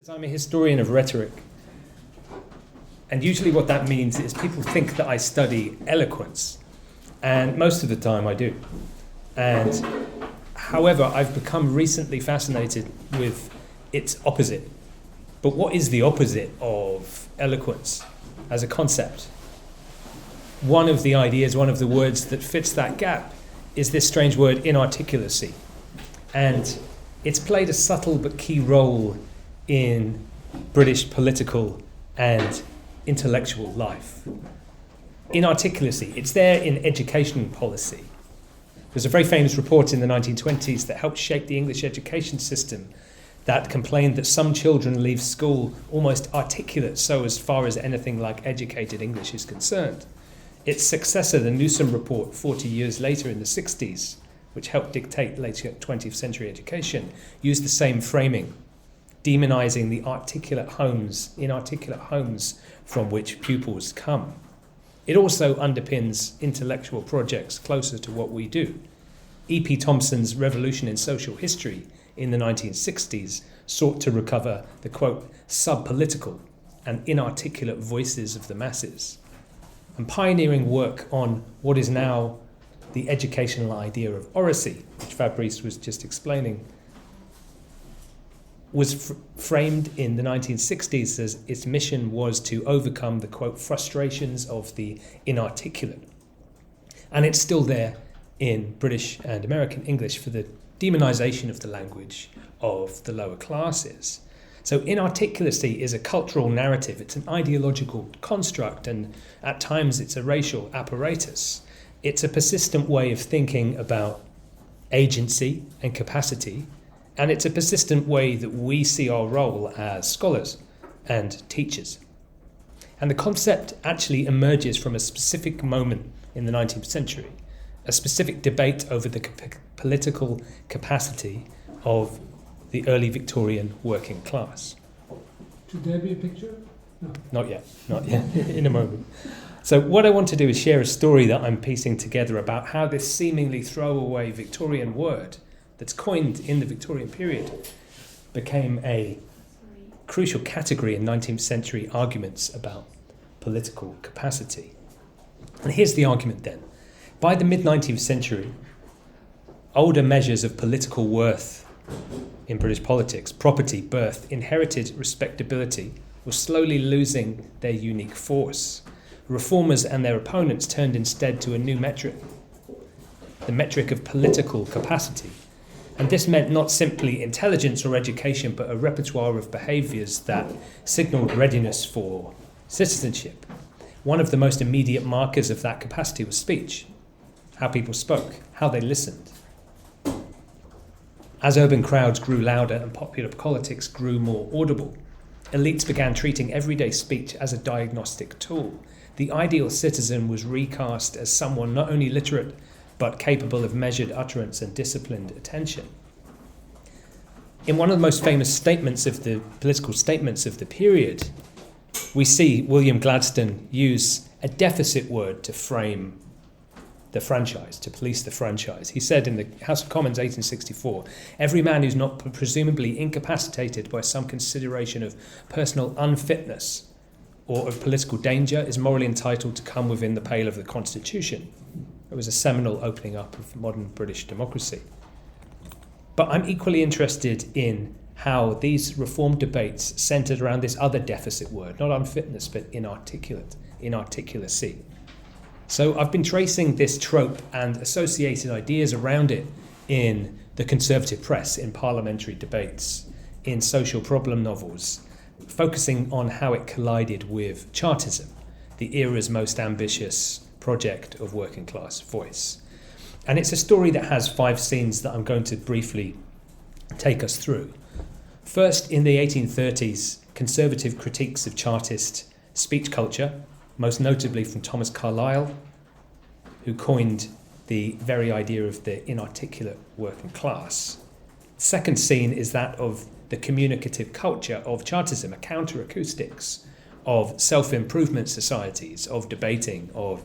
I'm a historian of rhetoric, and usually what that means is people think that I study eloquence, and most of the time I do. And however, I've become recently fascinated with its opposite. But what is the opposite of eloquence as a concept? One of the ideas, one of the words that fits that gap is this strange word, inarticulacy. And it's played a subtle but key role in British political and intellectual life. Inarticulacy, it's there in education policy. There's a very famous report in the 1920s that helped shape the English education system that complained that some children leave school almost articulate so as far as anything like educated English is concerned. Its successor, the Newsom report 40 years later in the 60s, which helped dictate later 20th century education, used the same framing, demonizing the inarticulate homes from which pupils come. It also underpins intellectual projects closer to what we do. E.P. Thompson's Revolution in Social History in the 1960s sought to recover the, quote, sub-political and inarticulate voices of the masses. And pioneering work on what is now the educational idea of Oracy, which Fabrice was just explaining, was framed in the 1960s as its mission was to overcome the, quote, frustrations of the inarticulate. And it's still there in British and American English for the demonization of the language of the lower classes. So inarticulacy is a cultural narrative. It's an ideological construct, and at times it's a racial apparatus. It's a persistent way of thinking about agency and capacity, and it's a persistent way that we see our role as scholars and teachers. And the concept actually emerges from a specific moment in the 19th century, a specific debate over the political capacity of the early Victorian working class. Should there be a picture? No. Not yet, in a moment. So what I want to do is share a story that I'm piecing together about how this seemingly throwaway Victorian word that's coined in the Victorian period became a crucial category in 19th century arguments about political capacity. And here's the argument then. By the mid-19th century, older measures of political worth in British politics, property, birth, inherited respectability, were slowly losing their unique force. Reformers and their opponents turned instead to a new metric, the metric of political capacity. And this meant not simply intelligence or education, but a repertoire of behaviours that signalled readiness for citizenship. One of the most immediate markers of that capacity was speech, how people spoke, how they listened. As urban crowds grew louder and popular politics grew more audible, elites began treating everyday speech as a diagnostic tool. The ideal citizen was recast as someone not only literate, but capable of measured utterance and disciplined attention. In one of the most famous political statements of the period, we see William Gladstone use a deficit word to frame the franchise, to police the franchise. He said in the House of Commons 1864, "Every man who's not presumably incapacitated by some consideration of personal unfitness or of political danger is morally entitled to come within the pale of the Constitution." It was a seminal opening up of modern British democracy. But I'm equally interested in how these reform debates centred around this other deficit word, not unfitness, but inarticulacy. So I've been tracing this trope and associated ideas around it in the conservative press, in parliamentary debates, in social problem novels, focusing on how it collided with Chartism, the era's most ambitious project of working class voice. And it's a story that has 5 scenes that I'm going to briefly take us through. First, in the 1830s, conservative critiques of Chartist speech culture, most notably from Thomas Carlyle, who coined the very idea of the inarticulate working class. Second scene is that of the communicative culture of Chartism, a counter-acoustics of self-improvement societies, of debating, of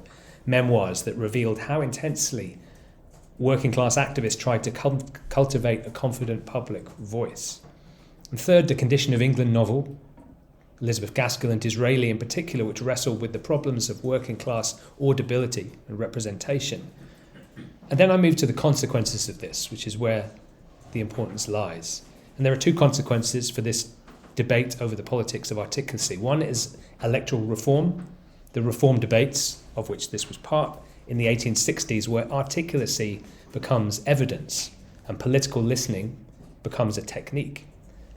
memoirs that revealed how intensely working class activists tried to cultivate a confident public voice. And third, the Condition of England novel, Elizabeth Gaskell and Disraeli in particular, which wrestled with the problems of working class audibility and representation. And then I moved to the consequences of this, which is where the importance lies. And there are two consequences for this debate over the politics of articulacy. One is electoral reform, the reform debates, of which this was part, in the 1860s, where articulacy becomes evidence and political listening becomes a technique.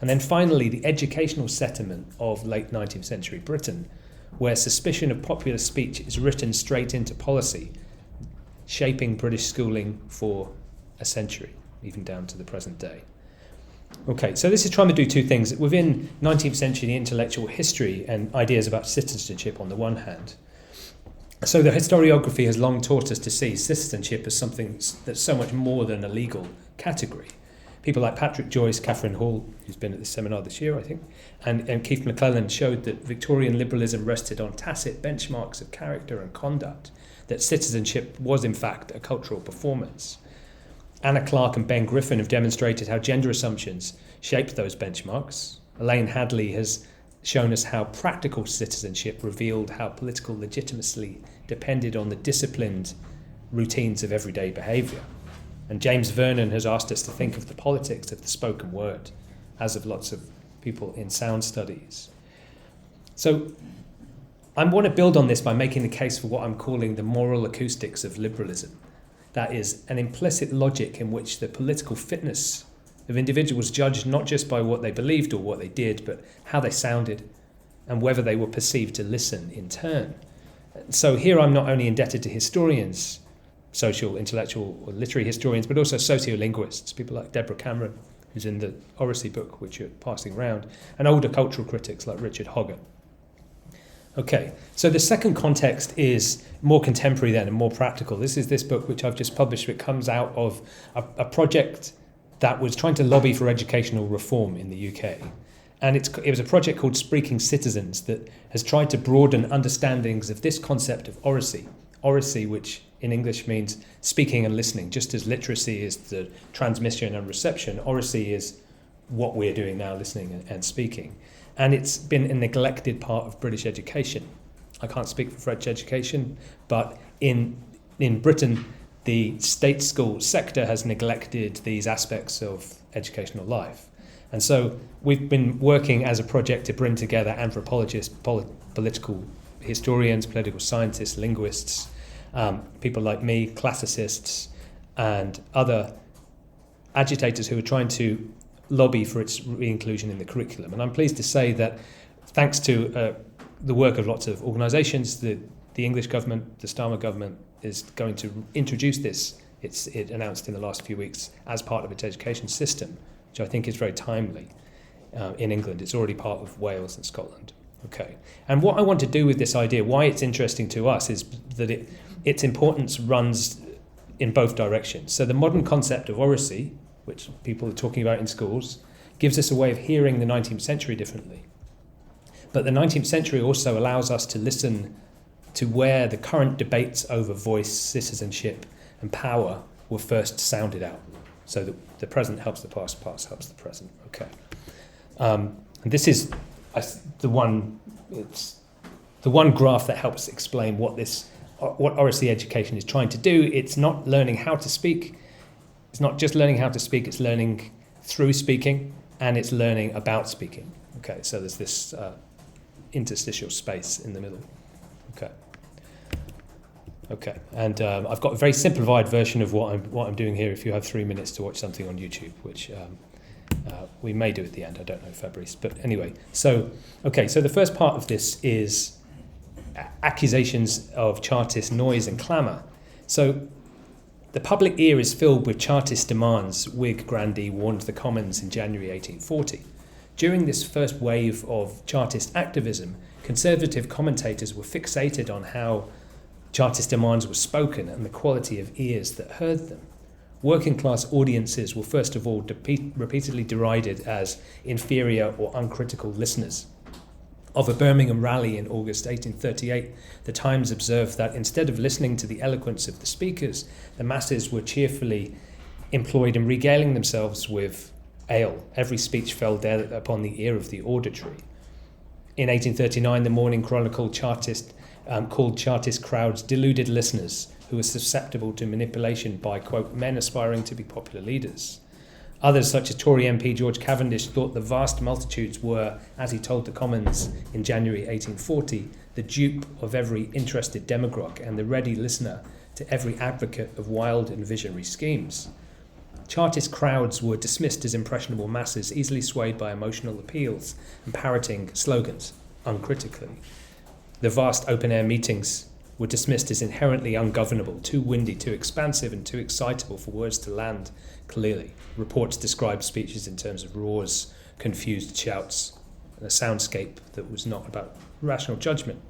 And then finally, the educational settlement of late 19th century Britain, where suspicion of popular speech is written straight into policy, shaping British schooling for a century, even down to the present day. Okay, so this is trying to do two things. Within 19th century intellectual history and ideas about citizenship on the one hand, so the historiography has long taught us to see citizenship as something that's so much more than a legal category. People like Patrick Joyce, Catherine Hall, who's been at this seminar this year, I think, and Keith McClellan showed that Victorian liberalism rested on tacit benchmarks of character and conduct, that citizenship was in fact a cultural performance. Anna Clark and Ben Griffin have demonstrated how gender assumptions shaped those benchmarks. Elaine Hadley has shown us how practical citizenship revealed how political legitimacy depended on the disciplined routines of everyday behaviour. And James Vernon has asked us to think of the politics of the spoken word, as have lots of people in sound studies. So I want to build on this by making the case for what I'm calling the moral acoustics of liberalism. That is, an implicit logic in which the political fitness of individuals judged not just by what they believed or what they did, but how they sounded and whether they were perceived to listen in turn. So here I'm not only indebted to historians, social, intellectual, or literary historians, but also sociolinguists, people like Deborah Cameron, who's in the Oracy book, which you're passing around, and older cultural critics like Richard Hoggart. Okay, so the second context is more contemporary then and more practical. This is this book which I've just published. It comes out of a project that was trying to lobby for educational reform in the UK. And it was a project called Speaking Citizens that has tried to broaden understandings of this concept of oracy. Oracy, which in English means speaking and listening, just as literacy is the transmission and reception, oracy is what we're doing now, listening and speaking. And it's been a neglected part of British education. I can't speak for French education, but in Britain, the state school sector has neglected these aspects of educational life. And so we've been working as a project to bring together anthropologists, political historians, political scientists, linguists, people like me, classicists, and other agitators who are trying to lobby for its re-inclusion in the curriculum. And I'm pleased to say that thanks to the work of lots of organisations, the English government, the Starmer government, is going to introduce this. It announced in the last few weeks as part of its education system, which I think is very timely in England. It's already part of Wales and Scotland. Okay. And what I want to do with this idea, why it's interesting to us, is that its importance runs in both directions. So the modern concept of oracy, which people are talking about in schools, gives us a way of hearing the 19th century differently. But the 19th century also allows us to listen to where the current debates over voice, citizenship, and power were first sounded out. So that the present helps the past, past helps the present. Okay. And this is the one graph that helps explain what oracy education is trying to do. It's not learning how to speak. It's not just learning how to speak, it's learning through speaking, and it's learning about speaking. Okay, so there's this interstitial space in the middle. Okay, and I've got a very simplified version of what I'm doing here if you have 3 minutes to watch something on YouTube, which we may do at the end, I don't know, Fabrice. But anyway, so the first part of this is accusations of Chartist noise and clamour. So the public ear is filled with Chartist demands, Whig grandee warned the Commons in January 1840. During this first wave of Chartist activism, Conservative commentators were fixated on how Chartist demands were spoken and the quality of ears that heard them. Working class audiences were first of all repeatedly derided as inferior or uncritical listeners. Of a Birmingham rally in August 1838, the Times observed that instead of listening to the eloquence of the speakers, the masses were cheerfully employed in regaling themselves with ale. Every speech fell dead upon the ear of the auditory. In 1839, the Morning Chronicle called Chartist crowds deluded listeners who were susceptible to manipulation by, quote, men aspiring to be popular leaders. Others, such as Tory MP George Cavendish, thought the vast multitudes were, as he told the Commons in January 1840, the dupe of every interested demagogue and the ready listener to every advocate of wild and visionary schemes. Chartist crowds were dismissed as impressionable masses, easily swayed by emotional appeals and parroting slogans uncritically. The vast open-air meetings were dismissed as inherently ungovernable, too windy, too expansive, and too excitable for words to land clearly. Reports described speeches in terms of roars, confused shouts, and a soundscape that was not about rational judgment.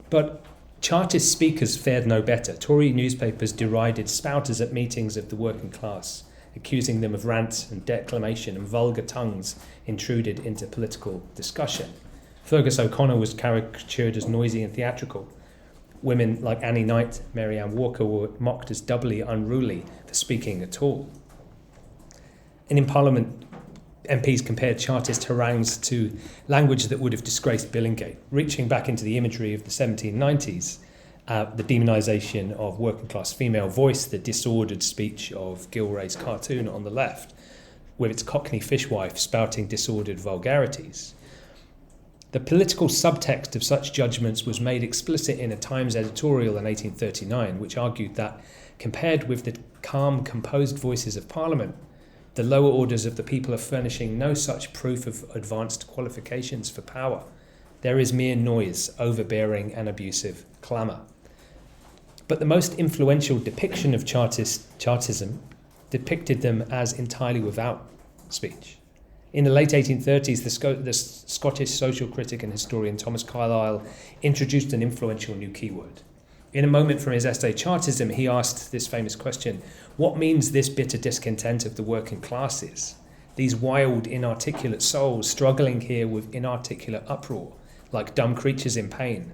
But Chartist speakers fared no better. Tory newspapers derided spouters at meetings of the working class, accusing them of rant and declamation, and vulgar tongues intruded into political discussion. Fergus O'Connor was caricatured as noisy and theatrical. Women like Annie Knight, Mary Ann Walker were mocked as doubly unruly for speaking at all. And in Parliament, MPs compared Chartist harangues to language that would have disgraced Billingsgate, reaching back into the imagery of the 1790s, the demonisation of working class female voice, the disordered speech of Gilray's cartoon on the left, with its Cockney fishwife spouting disordered vulgarities. The political subtext of such judgments was made explicit in a Times editorial in 1839, which argued that, compared with the calm, composed voices of Parliament, the lower orders of the people are furnishing no such proof of advanced qualifications for power. There is mere noise, overbearing and abusive clamour. But the most influential depiction of Chartism depicted them as entirely without speech. In the late 1830s, the Scottish social critic and historian Thomas Carlyle introduced an influential new keyword. In a moment from his essay Chartism, he asked this famous question: what means this bitter discontent of the working classes? These wild, inarticulate souls struggling here with inarticulate uproar, like dumb creatures in pain.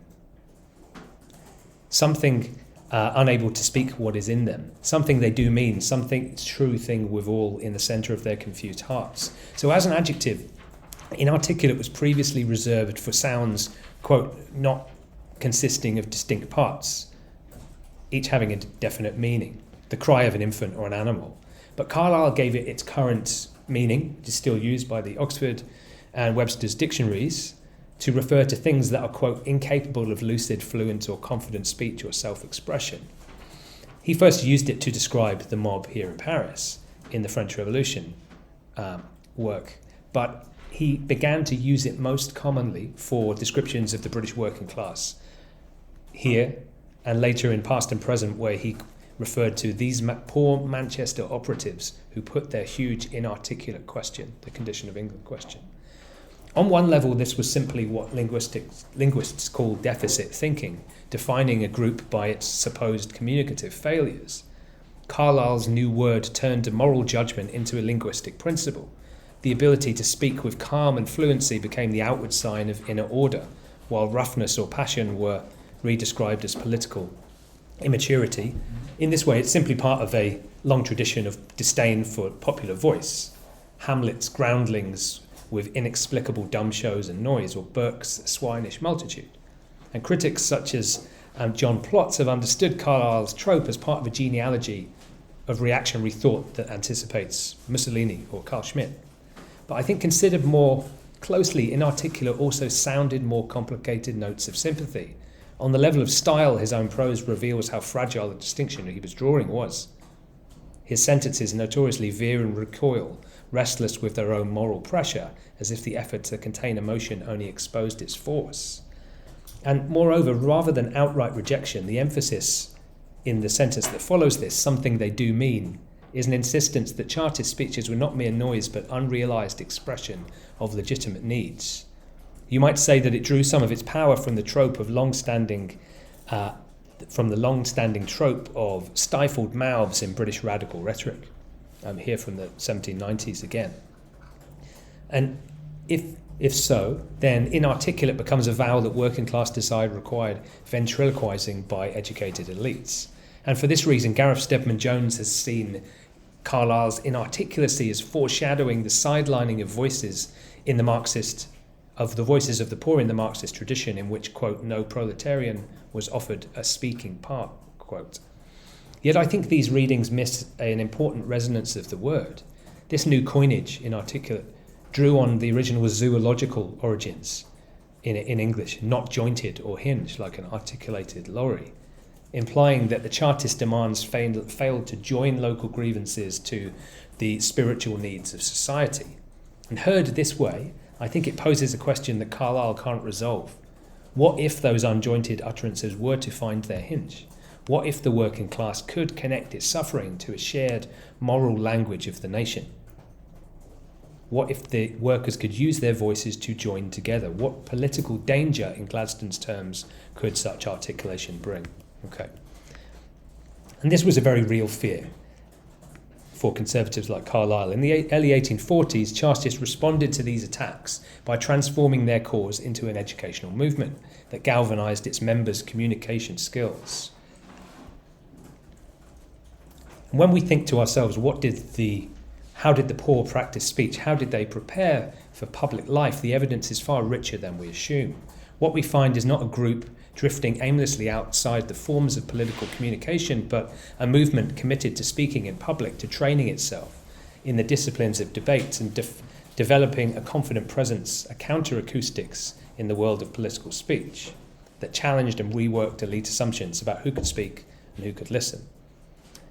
Something unable to speak what is in them, something they do mean, something true thing withal in the centre of their confused hearts. So as an adjective, inarticulate was previously reserved for sounds, quote, not consisting of distinct parts, each having a definite meaning, the cry of an infant or an animal. But Carlyle gave it its current meaning, which is still used by the Oxford and Webster's dictionaries, to refer to things that are, quote, incapable of lucid, fluent or confident speech or self-expression. He first used it to describe the mob here in Paris in the French Revolution work, but he began to use it most commonly for descriptions of the British working class here, and later in Past and Present, where he referred to these poor Manchester operatives who put their huge inarticulate question, the condition of England question. On one level, this was simply what linguists call deficit thinking, defining a group by its supposed communicative failures. Carlyle's new word turned a moral judgment into a linguistic principle. The ability to speak with calm and fluency became the outward sign of inner order, while roughness or passion were redescribed as political immaturity. In this way, it's simply part of a long tradition of disdain for popular voice. Hamlet's groundlings with inexplicable dumb shows and noise, or Burke's swinish multitude. And critics such as John Plotz have understood Carlyle's trope as part of a genealogy of reactionary thought that anticipates Mussolini or Carl Schmitt. But I think considered more closely, inarticulate also sounded more complicated notes of sympathy. On the level of style, his own prose reveals how fragile the distinction he was drawing was. His sentences notoriously veer and recoil, restless with their own moral pressure, as if the effort to contain emotion only exposed its force. And moreover, rather than outright rejection, the emphasis in the sentence that follows this, something they do mean, is an insistence that Chartist speeches were not mere noise but unrealised expression of legitimate needs. You might say that it drew some of its power from the trope of long-standing trope of stifled mouths in British radical rhetoric. I'm here from the 1790s again. And if so, then inarticulate becomes a vow that working class desire required ventriloquising by educated elites. And for this reason, Gareth Stedman Jones has seen Carlyle's inarticulacy is foreshadowing the sidelining of voices in the Marxist, of the voices of the poor in the Marxist tradition, in which, quote, no proletarian was offered a speaking part, quote. Yet I think these readings miss an important resonance of the word. This new coinage, inarticulate, drew on the original zoological origins in English, not jointed or hinged like an articulated lorry, implying that the Chartist demands failed to join local grievances to the spiritual needs of society. And heard this way, I think it poses a question that Carlyle can't resolve. What if those unjointed utterances were to find their hinge? What if the working class could connect its suffering to a shared moral language of the nation? What if the workers could use their voices to join together? What political danger, in Gladstone's terms, could such articulation bring? Okay. And this was a very real fear for conservatives like Carlyle. In the early 1840s, Chartists responded to these attacks by transforming their cause into an educational movement that galvanised its members' communication skills. And when we think to ourselves, how did the poor practice speech? How did they prepare for public life? The evidence is far richer than we assume. What we find is not a group drifting aimlessly outside the forms of political communication, but a movement committed to speaking in public, to training itself in the disciplines of debate and developing a confident presence, a counter-acoustics in the world of political speech that challenged and reworked elite assumptions about who could speak and who could listen.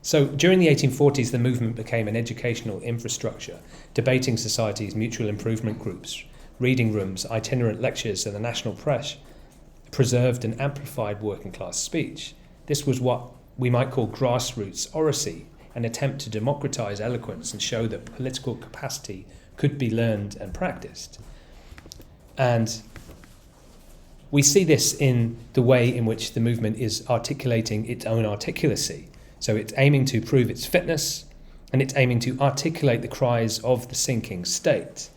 So during the 1840s, the movement became an educational infrastructure, debating societies, mutual improvement groups, reading rooms, itinerant lectures, and the national press preserved and amplified working class speech. This was what we might call grassroots oracy, an attempt to democratize eloquence and show that political capacity could be learned and practiced. And we see this in the way in which the movement is articulating its own articulacy. So it's aiming to prove its fitness, and it's aiming to articulate the cries of the sinking state.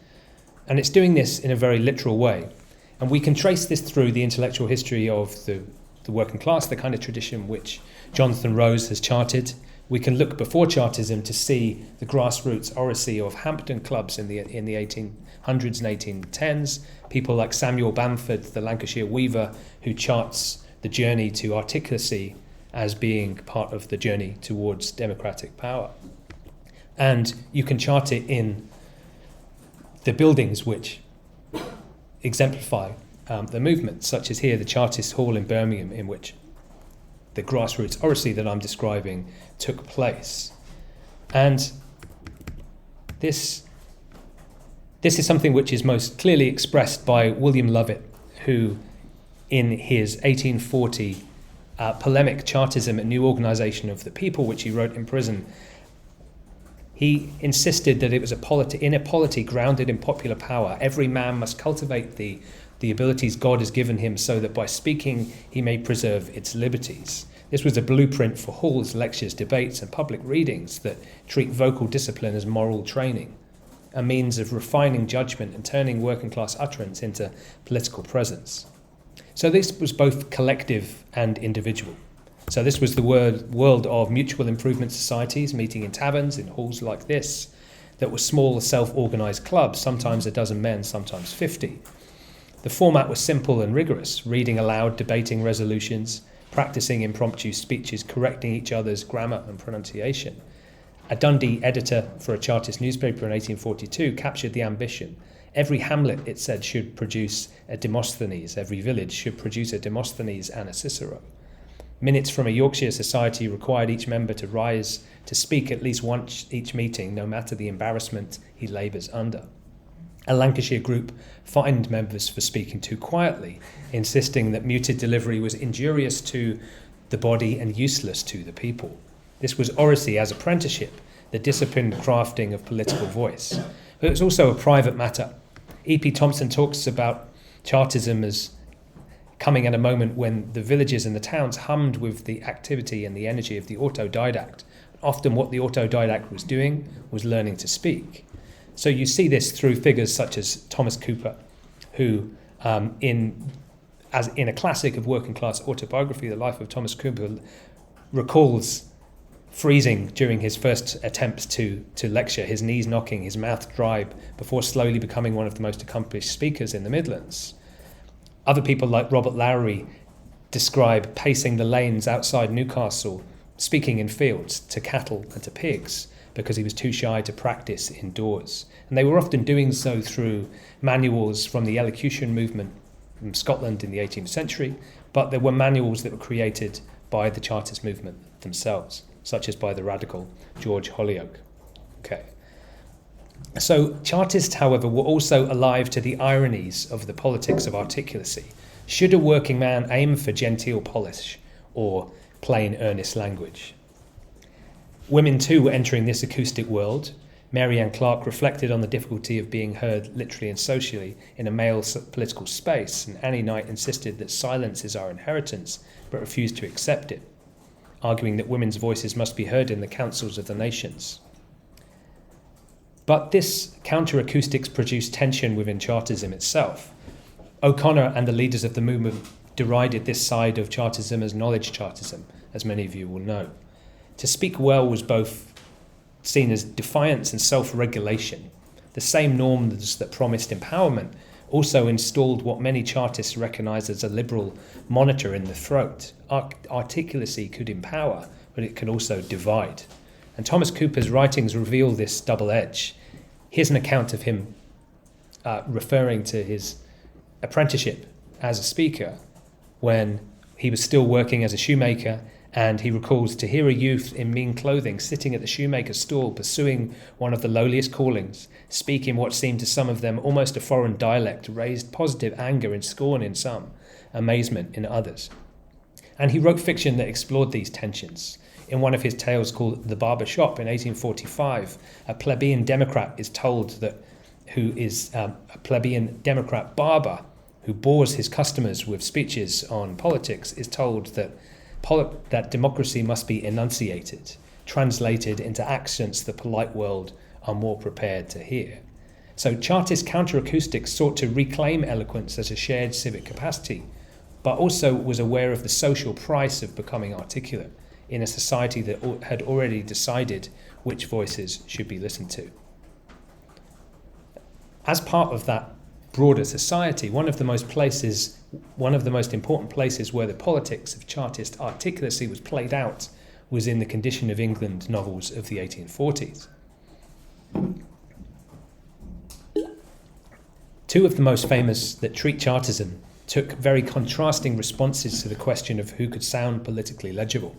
And it's doing this in a very literal way. And we can trace this through the intellectual history of the working class, the kind of tradition which Jonathan Rose has charted. We can look before Chartism to see the grassroots oracy of Hampton clubs in the 1800s and 1810s, people like Samuel Bamford, the Lancashire weaver, who charts the journey to articulacy as being part of the journey towards democratic power. And you can chart it in the buildings which exemplify the movement, such as here, the Chartist Hall in Birmingham, in which the grassroots oracy that I'm describing took place. And this is something which is most clearly expressed by William Lovett, who in his 1840 polemic Chartism, a new organisation of the people, which he wrote in prison, he insisted that it was in a polity grounded in popular power. Every man must cultivate the abilities God has given him so that by speaking he may preserve its liberties. This was a blueprint for halls, lectures, debates and public readings that treat vocal discipline as moral training, a means of refining judgment and turning working class utterance into political presence. So this was both collective and individual. So this was the world of mutual improvement societies meeting in taverns, in halls like this, that were small self-organised clubs, sometimes a dozen men, sometimes 50. The format was simple and rigorous, reading aloud, debating resolutions, practising impromptu speeches, correcting each other's grammar and pronunciation. A Dundee editor for a Chartist newspaper in 1842 captured the ambition. Every hamlet, it said, should produce a Demosthenes. Every village should produce a Demosthenes and a Cicero. Minutes from a Yorkshire society required each member to rise to speak at least once each meeting, no matter the embarrassment he labours under. A Lancashire group fined members for speaking too quietly, insisting that muted delivery was injurious to the body and useless to the people. This was oracy as apprenticeship, the disciplined crafting of political voice. But it was also a private matter. E.P. Thompson talks about Chartism as coming at a moment when the villages and the towns hummed with the activity and the energy of the autodidact. Often what the autodidact was doing was learning to speak. So you see this through figures such as Thomas Cooper, who in a classic of working class autobiography, The Life of Thomas Cooper, recalls freezing during his first attempts to lecture, his knees knocking, his mouth dry, before slowly becoming one of the most accomplished speakers in the Midlands. Other people like Robert Lowry describe pacing the lanes outside Newcastle, speaking in fields to cattle and to pigs, because he was too shy to practice indoors. And they were often doing so through manuals from the elocution movement from Scotland in the 18th century, but there were manuals that were created by the Chartist movement themselves, such as by the radical George Holyoake. Okay. So Chartists, however, were also alive to the ironies of the politics of articulacy. Should a working man aim for genteel polish or plain earnest language? Women too were entering this acoustic world. Mary Ann Clark reflected on the difficulty of being heard literally and socially in a male political space, and Annie Knight insisted that silence is our inheritance, but refused to accept it, arguing that women's voices must be heard in the councils of the nations. But this counter-acoustics produced tension within Chartism itself. O'Connor and the leaders of the movement derided this side of Chartism as knowledge Chartism, as many of you will know. To speak well was both seen as defiance and self-regulation. The same norms that promised empowerment also installed what many Chartists recognised as a liberal monitor in the throat. Articulacy could empower, but it can also divide. And Thomas Cooper's writings reveal this double edge. Here's an account of him referring to his apprenticeship as a speaker when he was still working as a shoemaker, and he recalls to hear a youth in mean clothing sitting at the shoemaker's stall, pursuing one of the lowliest callings, speaking what seemed to some of them almost a foreign dialect, raised positive anger and scorn in some, amazement in others. And he wrote fiction that explored these tensions. In one of his tales called The Barber Shop in 1845, a plebeian Democrat is told that a plebeian Democrat barber who bores his customers with speeches on politics is told that democracy must be enunciated, translated into accents the polite world are more prepared to hear. So Chartist counteracoustics sought to reclaim eloquence as a shared civic capacity, but also was aware of the social price of becoming articulate in a society that had already decided which voices should be listened to. As part of that broader society, one of the most important places where the politics of Chartist articulacy was played out was in the Condition of England novels of the 1840s. Two of the most famous that treat Chartism took very contrasting responses to the question of who could sound politically legible.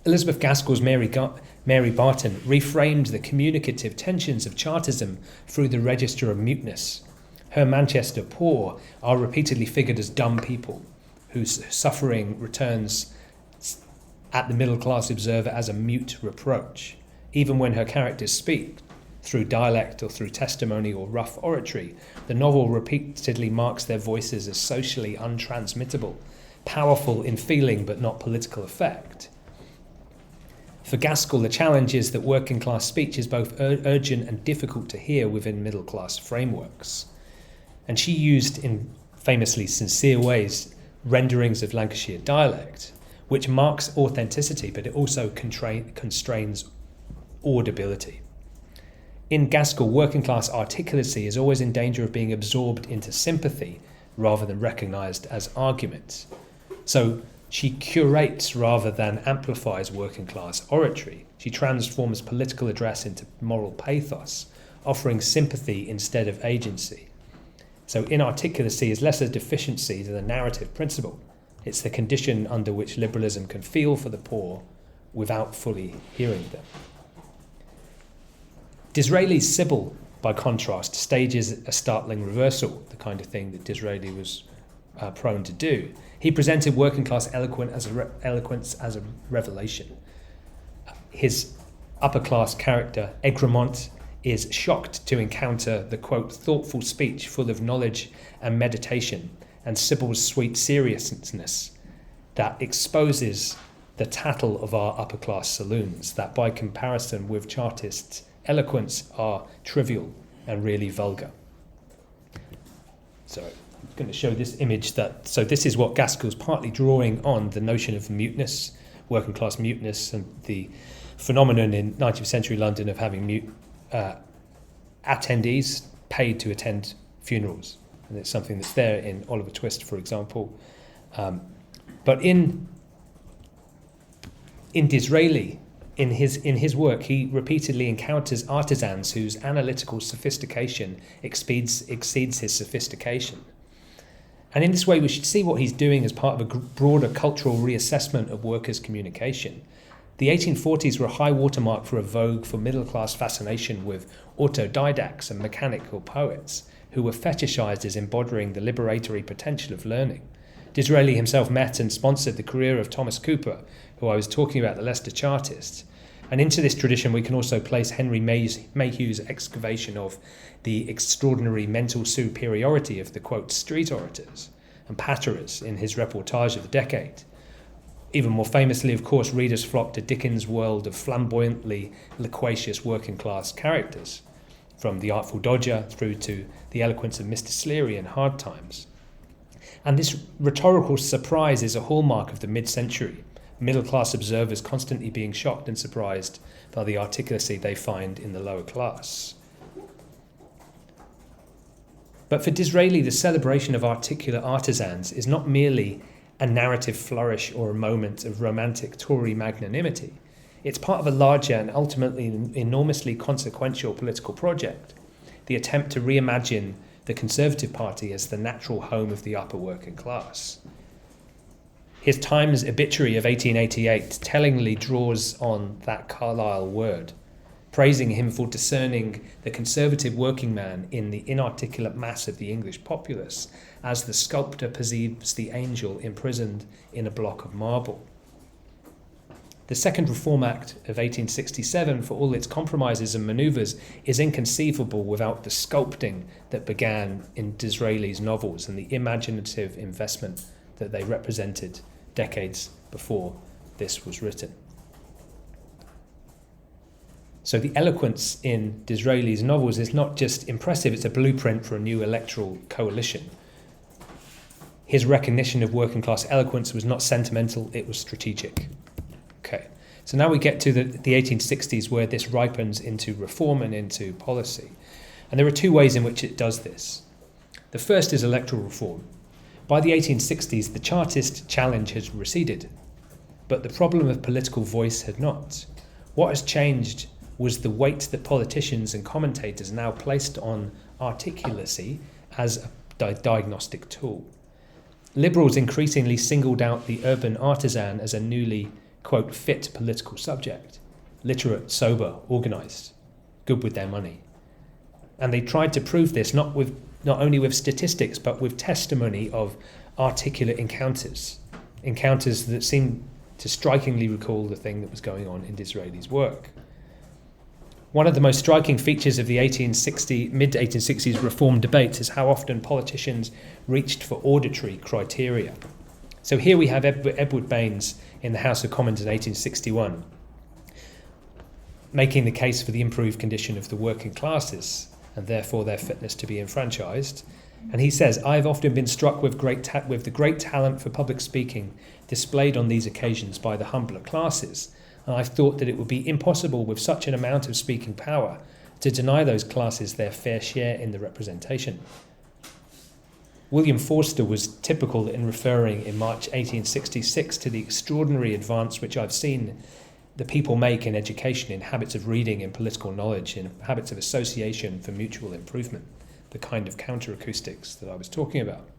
Elizabeth Gaskell's Mary Barton reframed the communicative tensions of Chartism through the register of muteness. Her Manchester poor are repeatedly figured as dumb people whose suffering returns at the middle-class observer as a mute reproach. Even when her characters speak, through dialect or through testimony or rough oratory, the novel repeatedly marks their voices as socially untransmittable, powerful in feeling but not political effect. For Gaskell, the challenge is that working-class speech is both urgent and difficult to hear within middle-class frameworks. And she used, in famously sincere ways, renderings of Lancashire dialect, which marks authenticity, but it also constrains audibility. In Gaskell, working-class articulacy is always in danger of being absorbed into sympathy rather than recognised as argument. So she curates rather than amplifies working-class oratory. She transforms political address into moral pathos, offering sympathy instead of agency. So inarticulacy is less a deficiency than a narrative principle. It's the condition under which liberalism can feel for the poor without fully hearing them. Disraeli's Sybil, by contrast, stages a startling reversal, the kind of thing that Disraeli was prone to do. He presented working-class eloquence as a revelation. His upper-class character, Egremont, is shocked to encounter the, quote, thoughtful speech full of knowledge and meditation, and Sybil's sweet seriousness that exposes the tattle of our upper-class saloons, that by comparison with Chartists' eloquence are trivial and really vulgar. So I'm going to show this image so this is what Gaskell's partly drawing on, the notion of muteness, working class muteness and the phenomenon in 19th century London of having mute attendees paid to attend funerals. And it's something that's there in Oliver Twist, for example. But in Disraeli, in his work, he repeatedly encounters artisans whose analytical sophistication exceeds his sophistication. And in this way, we should see what he's doing as part of a broader cultural reassessment of workers' communication. The 1840s were a high watermark for a vogue for middle-class fascination with autodidacts and mechanical poets who were fetishized as embodying the liberatory potential of learning. Disraeli himself met and sponsored the career of Thomas Cooper, who I was talking about, the Leicester Chartist. And into this tradition we can also place Henry Mayhew's excavation of the extraordinary mental superiority of the, quote, street orators and patterers in his reportage of the decade. Even more famously, of course, readers flocked to Dickens' world of flamboyantly loquacious working-class characters, from the Artful Dodger through to the eloquence of Mr. Sleary in Hard Times. And this rhetorical surprise is a hallmark of the mid-century, middle-class observers constantly being shocked and surprised by the articulacy they find in the lower class. But for Disraeli, the celebration of articulate artisans is not merely a narrative flourish or a moment of romantic Tory magnanimity. It's part of a larger and ultimately enormously consequential political project, the attempt to reimagine the Conservative Party as the natural home of the upper working class. His Times obituary of 1888 tellingly draws on that Carlyle word, praising him for discerning the conservative working man in the inarticulate mass of the English populace, as the sculptor perceives the angel imprisoned in a block of marble. The Second Reform Act of 1867, for all its compromises and manoeuvres, is inconceivable without the sculpting that began in Disraeli's novels and the imaginative investment that they represented decades before this was written. So the eloquence in Disraeli's novels is not just impressive, it's a blueprint for a new electoral coalition. His recognition of working class eloquence was not sentimental, it was strategic. Okay, so now we get to the 1860s where this ripens into reform and into policy. And there are two ways in which it does this. The first is electoral reform. By the 1860s, the Chartist challenge had receded, but the problem of political voice had not. What has changed was the weight that politicians and commentators now placed on articulacy as a diagnostic tool. Liberals increasingly singled out the urban artisan as a newly, quote, fit political subject, literate, sober, organised, good with their money. And they tried to prove this not only with statistics, but with testimony of articulate encounters that seem to strikingly recall the thing that was going on in Disraeli's work. One of the most striking features of the mid-1860s reform debate is how often politicians reached for auditory criteria. So here we have Edward Baines in the House of Commons in 1861, making the case for the improved condition of the working classes and therefore their fitness to be enfranchised. And he says, "I've often been struck with the great talent for public speaking displayed on these occasions by the humbler classes, and I've thought that it would be impossible with such an amount of speaking power to deny those classes their fair share in the representation." William Forster was typical in referring in March 1866 to the extraordinary advance which I've seen the people make in education, in habits of reading, in political knowledge, in habits of association for mutual improvement, the kind of counteracoustics that I was talking about.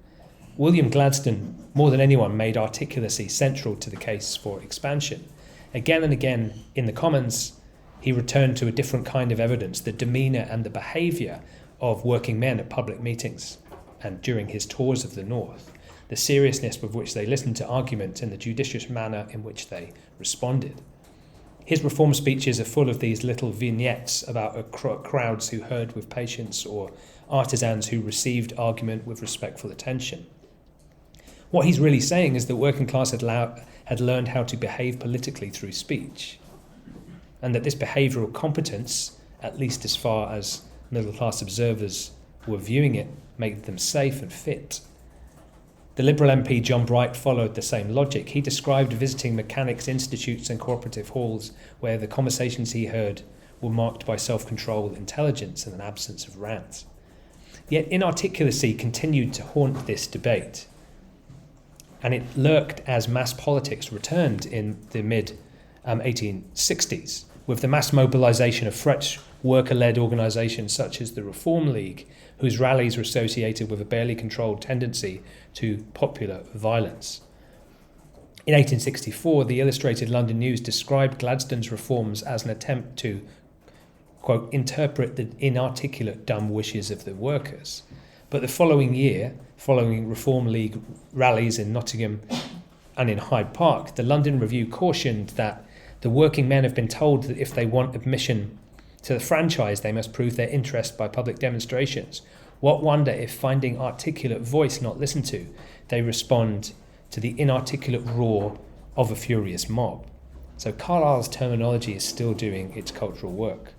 William Gladstone, more than anyone, made articulacy central to the case for expansion. Again and again in the Commons, he returned to a different kind of evidence, the demeanour and the behaviour of working men at public meetings and during his tours of the North, the seriousness with which they listened to argument and the judicious manner in which they responded. His reform speeches are full of these little vignettes about crowds who heard with patience or artisans who received argument with respectful attention. What he's really saying is that working class had learned how to behave politically through speech, and that this behavioural competence, at least as far as middle class observers were viewing it, made them safe and fit. The The Liberal MP John Wright followed the same logic. He described visiting mechanics institutes and cooperative halls where the conversations he heard were marked by self-control, intelligence, and an absence of rant. Yet inarticulacy continued to haunt this debate, and it lurked as mass politics returned in the mid-1860s, with the mass mobilisation of French worker-led organisations such as the Reform League, whose rallies were associated with a barely controlled tendency to popular violence. In 1864, the Illustrated London News described Gladstone's reforms as an attempt to, quote, interpret the inarticulate dumb wishes of the workers. But the following year, following Reform League rallies in Nottingham and in Hyde Park, the London Review cautioned that the working men have been told that if they want admission to the franchise, they must prove their interest by public demonstrations. What wonder if, finding articulate voice not listened to, they respond to the inarticulate roar of a furious mob. So Carlyle's terminology is still doing its cultural work.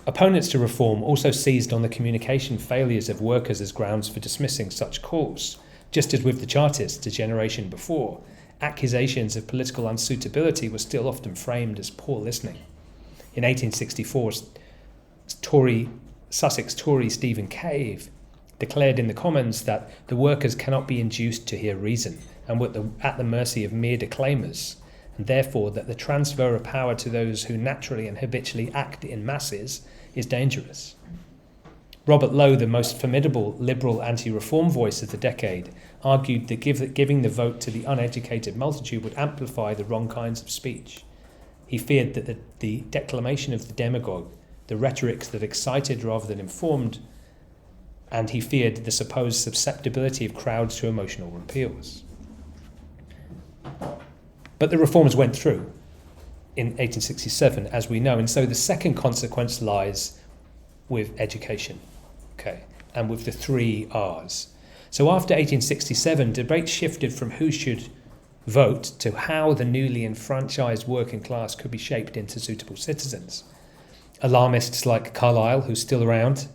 Opponents to reform also seized on the communication failures of workers as grounds for dismissing such calls. Just as with the Chartists a generation before, accusations of political unsuitability were still often framed as poor listening. In 1864, Sussex Tory Stephen Cave declared in the Commons that the workers cannot be induced to hear reason and were at the mercy of mere declaimers, and therefore that the transfer of power to those who naturally and habitually act in masses is dangerous. Robert Lowe, the most formidable liberal anti-reform voice of the decade, argued that giving the vote to the uneducated multitude would amplify the wrong kinds of speech. He feared that the declamation of the demagogue, the rhetorics that excited rather than informed, and he feared the supposed susceptibility of crowds to emotional appeals. But the reforms went through in 1867, as we know, and so the second consequence lies with education, and with the 3 R's. So after 1867, debate shifted from who should vote to how the newly enfranchised working class could be shaped into suitable citizens. Alarmists like Carlyle, who's still around,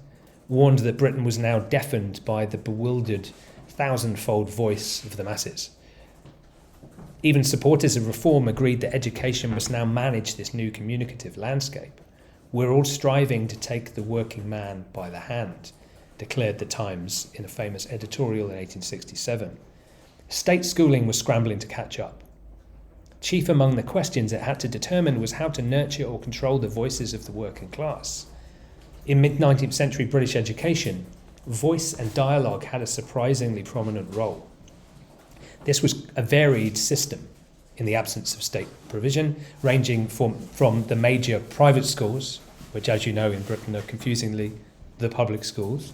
warned that Britain was now deafened by the bewildered, thousand-fold voice of the masses. Even supporters of reform agreed that education must now manage this new communicative landscape. We're all striving to take the working man by the hand, declared the Times in a famous editorial in 1867. State schooling was scrambling to catch up. Chief among the questions it had to determine was how to nurture or control the voices of the working class. In mid-19th century British education, voice and dialogue had a surprisingly prominent role. This was a varied system in the absence of state provision, ranging from the major private schools, which, as you know, in Britain are confusingly the public schools,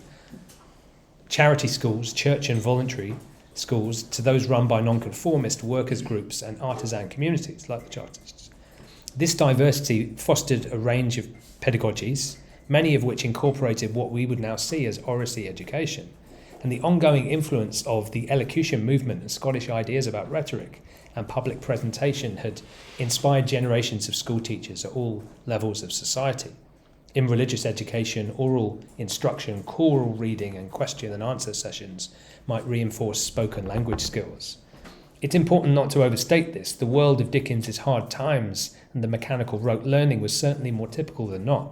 charity schools, church and voluntary schools, to those run by nonconformist workers' groups and artisan communities like the Chartists. This diversity fostered a range of pedagogies, many of which incorporated what we would now see as Oracy education, and the ongoing influence of the elocution movement and Scottish ideas about rhetoric and public presentation had inspired generations of school teachers at all levels of society. In religious education, oral instruction, choral reading and question and answer sessions might reinforce spoken language skills. It's important not to overstate this. The world of Dickens's Hard Times and the mechanical rote learning was certainly more typical than not.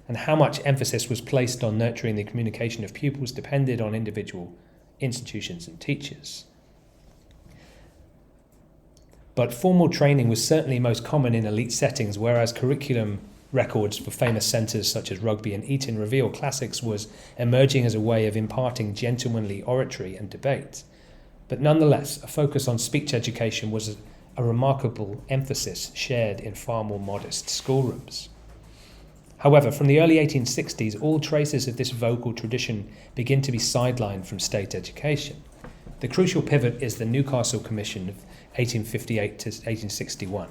And how much emphasis was placed on nurturing the communication of pupils depended on individual institutions and teachers. But formal training was certainly most common in elite settings, whereas curriculum records for famous centres such as Rugby and Eton reveal classics was emerging as a way of imparting gentlemanly oratory and debate. But nonetheless, a focus on speech education was a remarkable emphasis shared in far more modest schoolrooms. However, from the early 1860s, all traces of this vocal tradition begin to be sidelined from state education. The crucial pivot is the Newcastle Commission of 1858 to 1861,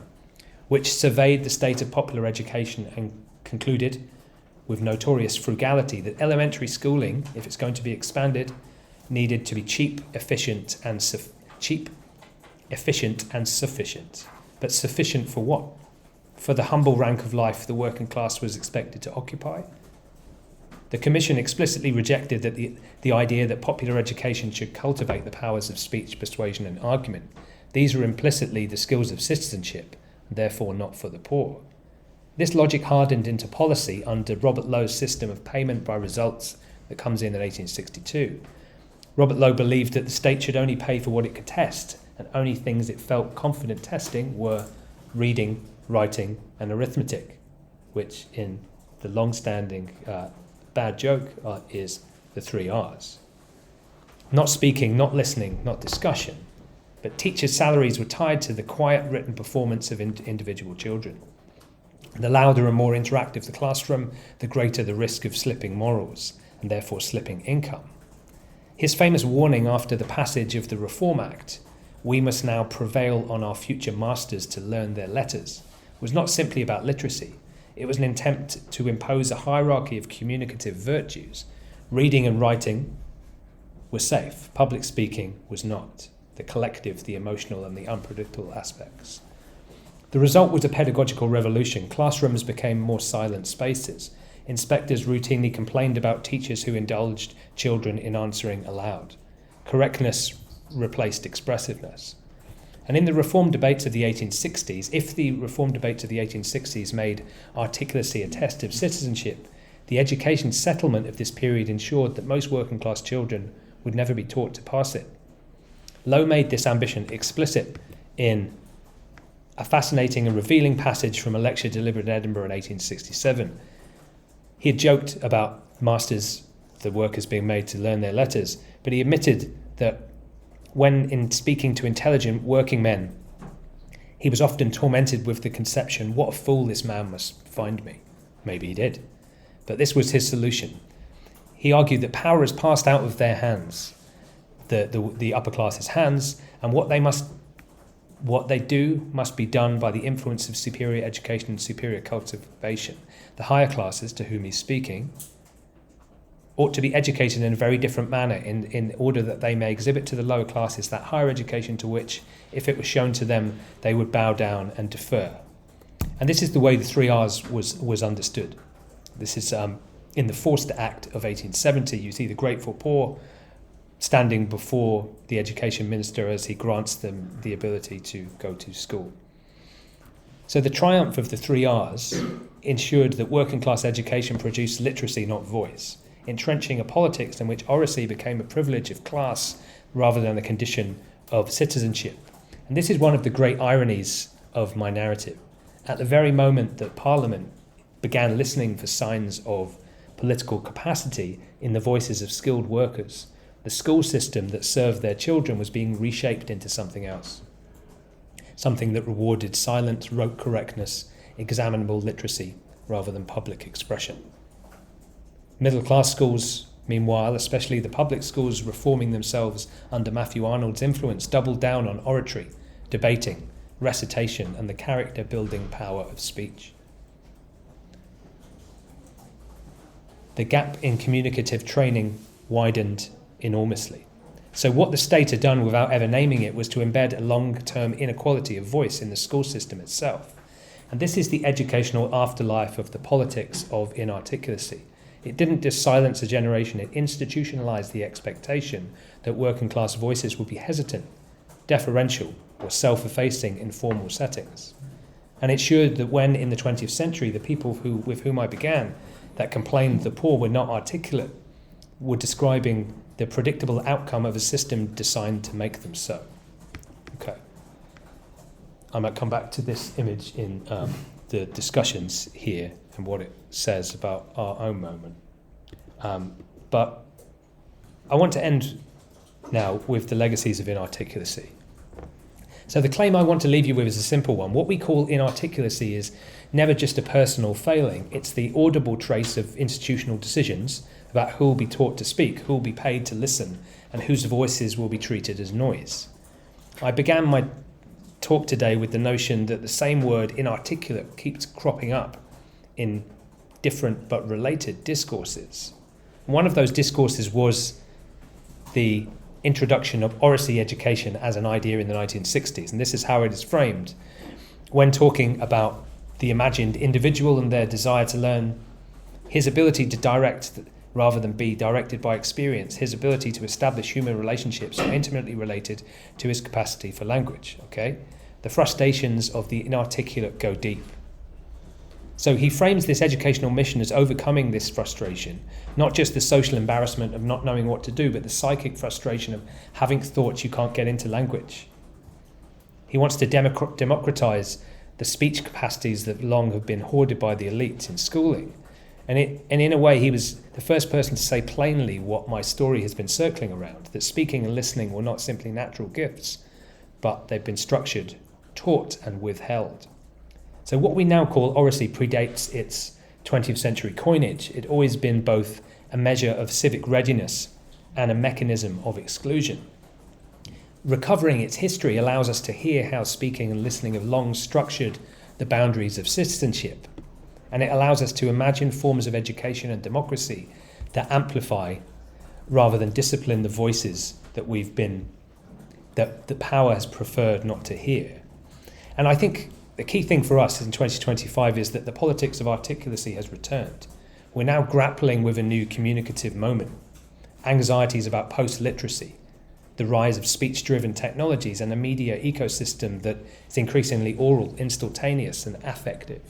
which surveyed the state of popular education and concluded, with notorious frugality, that elementary schooling, if it's going to be expanded, needed to be cheap, efficient, and sufficient. But sufficient for what? For the humble rank of life the working class was expected to occupy? The Commission explicitly rejected that the idea that popular education should cultivate the powers of speech, persuasion and argument. These were implicitly the skills of citizenship, and therefore not for the poor. This logic hardened into policy under Robert Lowe's system of payment by results that comes in 1862. Robert Lowe believed that the state should only pay for what it could test, and only things it felt confident testing were reading, writing and arithmetic, which in the long-standing bad joke is the 3 R's. Not speaking, not listening, not discussion, but teachers' salaries were tied to the quiet written performance of individual children. The louder and more interactive the classroom, the greater the risk of slipping morals, and therefore slipping income. His famous warning after the passage of the Reform Act, "We must now prevail on our future masters to learn their letters," was not simply about literacy. It was an attempt to impose a hierarchy of communicative virtues. Reading and writing were safe. Public speaking was not. The collective, the emotional and the unpredictable aspects. The result was a pedagogical revolution. Classrooms became more silent spaces. Inspectors routinely complained about teachers who indulged children in answering aloud. Correctness replaced expressiveness. And in the reform debates of the 1860s, if the reform debates of the 1860s made articulacy a test of citizenship, the education settlement of this period ensured that most working class children would never be taught to pass it. Lowe made this ambition explicit in a fascinating and revealing passage from a lecture delivered in Edinburgh in 1867. He had joked about masters, the workers being made to learn their letters, but he admitted that when in speaking to intelligent working men, he was often tormented with the conception, what a fool this man must find me. Maybe he did. But this was his solution. He argued that power is passed out of their hands, the upper classes' hands, and what they do must be done by the influence of superior education and superior cultivation. The higher classes, to whom he's speaking, ought to be educated in a very different manner in order that they may exhibit to the lower classes that higher education to which, if it was shown to them, they would bow down and defer. And this is the way the 3 R's was understood. This is in the Forster Act of 1870. You see the grateful poor standing before the education minister as he grants them the ability to go to school. So the triumph of the 3 R's ensured that working class education produced literacy, not voice, entrenching a politics in which oracy became a privilege of class rather than a condition of citizenship. And this is one of the great ironies of my narrative. At the very moment that Parliament began listening for signs of political capacity in the voices of skilled workers, the school system that served their children was being reshaped into something else. Something that rewarded silent, rote correctness, examinable literacy, rather than public expression. Middle-class schools, meanwhile, especially the public schools reforming themselves under Matthew Arnold's influence, doubled down on oratory, debating, recitation, and the character-building power of speech. The gap in communicative training widened enormously. So what the state had done without ever naming it was to embed a long-term inequality of voice in the school system itself. And this is the educational afterlife of the politics of inarticulacy. It didn't just silence a generation, it institutionalized the expectation that working class voices would be hesitant, deferential, or self-effacing in formal settings. And it showed that when in the 20th century the people with whom I began that complained the poor were not articulate were describing the predictable outcome of a system designed to make them so. Okay. I might come back to this image in the discussions here and what it says about our own moment. But I want to end now with the legacies of inarticulacy. So the claim I want to leave you with is a simple one. What we call inarticulacy is never just a personal failing. It's the audible trace of institutional decisions about who will be taught to speak, who will be paid to listen, and whose voices will be treated as noise. I began my talk today with the notion that the same word inarticulate keeps cropping up in different but related discourses. One of those discourses was the introduction of Oracy education as an idea in the 1960s, and this is how it is framed. When talking about the imagined individual and their desire to learn, his ability to direct rather than be directed by experience. His ability to establish human relationships are intimately related to his capacity for language. Okay, the frustrations of the inarticulate go deep. So he frames this educational mission as overcoming this frustration, not just the social embarrassment of not knowing what to do, but the psychic frustration of having thoughts you can't get into language. He wants to democratize the speech capacities that long have been hoarded by the elites in schooling. And in a way, he was the first person to say plainly what my story has been circling around, that speaking and listening were not simply natural gifts, but they've been structured, taught, and withheld. So what we now call Oracy predates its 20th century coinage. It always been both a measure of civic readiness and a mechanism of exclusion. Recovering its history allows us to hear how speaking and listening have long structured the boundaries of citizenship. And it allows us to imagine forms of education and democracy that amplify rather than discipline the voices that that the power has preferred not to hear. And I think the key thing for us in 2025 is that the politics of articulacy has returned. We're now grappling with a new communicative moment. Anxieties about post-literacy, the rise of speech-driven technologies, and a media ecosystem that is increasingly oral, instantaneous, and affective.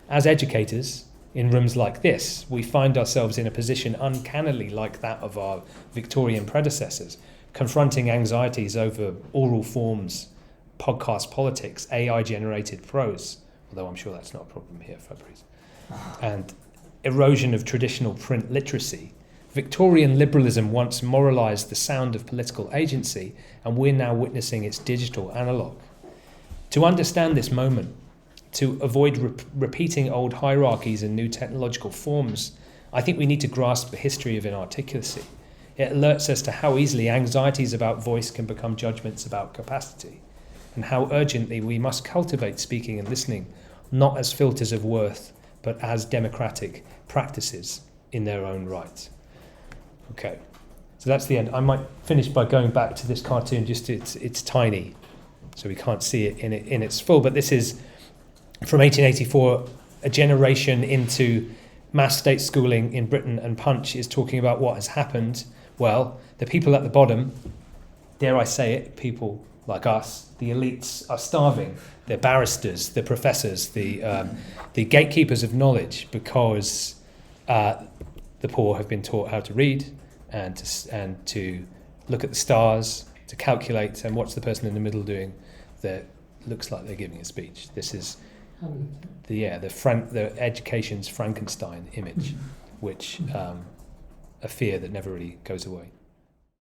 As educators, in rooms like this, we find ourselves in a position uncannily like that of our Victorian predecessors, confronting anxieties over oral forms, podcast politics, AI-generated prose, although I'm sure that's not a problem here, Fabrice, and erosion of traditional print literacy. Victorian liberalism once moralised the sound of political agency, and we're now witnessing its digital analogue. To understand this moment, to avoid repeating old hierarchies and new technological forms, I think we need to grasp the history of inarticulacy. It alerts us to how easily anxieties about voice can become judgments about capacity, and how urgently we must cultivate speaking and listening, not as filters of worth, but as democratic practices in their own right. Okay, so that's the end. I might finish by going back to this cartoon. Just it's tiny, so we can't see it in its full, but this is from 1884, a generation into mass state schooling in Britain, and Punch is talking about what has happened. Well, the people at the bottom, dare I say it, people like us, the elites are starving. They're barristers, they're professors, the gatekeepers of knowledge, because the poor have been taught how to read and to look at the stars, to calculate, and what's the person in the middle doing that looks like they're giving a speech. This is the education's Frankenstein image, which a fear that never really goes away.